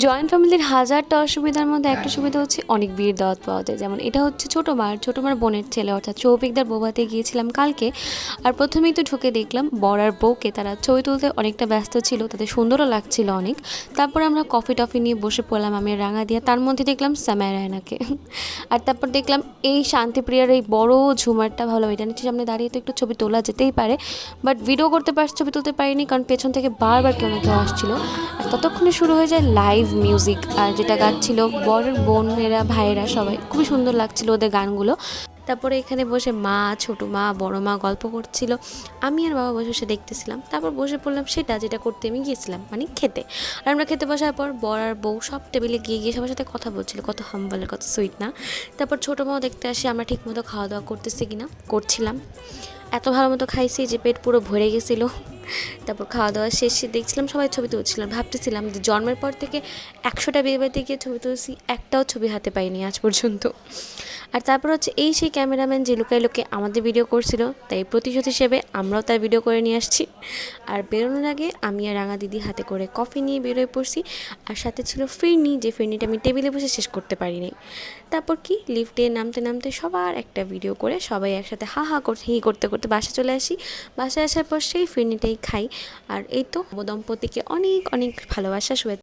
Joint ফ্যামিলির হাজারটা অসুবিধার মধ্যে একটা সুবিধা হচ্ছে অনেক বিয়ের দাওয়াত পাওয়া যায়। যেমন এটা হচ্ছে ছোটো মার বোনের ছেলে অর্থাৎ চৌপিকদার বৌভাতে গিয়েছিলাম কালকে। আর প্রথমেই তো ঢুকে দেখলাম বর আর বউকে তারা ছবি তুলতে অনেকটা ব্যস্ত ছিল, তাদের সুন্দরও লাগছিল অনেক। তারপর আমরা কফি টফি নিয়ে বসে পড়লাম আমি আর রাঙা দিয়া, তার মধ্যে দেখলাম সামায়া রায়নাকে। আর তারপর দেখলাম এই শান্তিপ্রিয়ার এই বড় ঝুমারটা, ভালো এটা নিচে সামনে দাঁড়িয়ে তো একটু ছবি তোলা যেতেই পারে, বাট ভিডিও করতে পারছি ছবি তুলতে পারিনি কারণ পেছন থেকে বারবার কেউ না কেউ আসছিলো। আর ততক্ষণে শুরু হয়ে যায় লাইভ মিউজিক, আর যেটা গাচ্ছিল বরের বোনেরা ভাইয়েরা সবাই, খুবই সুন্দর লাগছিল ওদের গানগুলো। তারপরে এখানে বসে মা, ছোটো মা, বড় মা গল্প করছিল, আমি আর বাবা বসে বসে দেখতেছিলাম। তারপর বসে পড়লাম সেটা যেটা করতে আমি গিয়েছিলাম, মানে খেতে। আর আমরা খেতে বসার পর বর আর বউ সব টেবিলে গিয়ে গিয়ে সবার সাথে কথা বলছিল, কত হাম্বল কত সুইট না। তারপর ছোটো মাও দেখতে আসে আমরা ঠিকমতো খাওয়া দাওয়া করতেছি কিনা, করছিলাম। এত ভালো মতো খাইছি যে পেট পুরো ভরে গেছিলো। তারপর খাওয়া দাওয়া শেষে দেখছিলাম সবাই ছবি তুলছিলাম, ভাবতেছিলাম যে জন্মের পর থেকে 100টা বিয়েবাড়িতে গিয়ে ছবি তুলছি, একটাও ছবি হাতে পাইনি আজ পর্যন্ত। আর তারপর হচ্ছে এই সেই ক্যামেরাম্যান যে লুকায় লুকিয়ে আমাদের ভিডিও করছিল, তাই প্রতিশোধ হিসেবে আমরাও তার ভিডিও করে নিয়ে আসছি। আর বেরোনোর আগে আমি আর রাঙা দিদি হাতে করে কফি নিয়ে বেরোয় পড়ছি। আর সাথে ছিল ফিরনি, যে ফিরনিটা আমি টেবিলে বসে শেষ করতে পারিনি। তারপর কি লিফটে নামতে নামতে সবার একটা ভিডিও করে সবাই একসাথে হা হা করতে হি করতে করতে বাসা চলে আসি। বাসায় আসার পর সেই ফিরনিটাই খাই। আর এই তো দম্পতিকে অনেক অনেক ভালোবাসা, শুভেচ্ছা।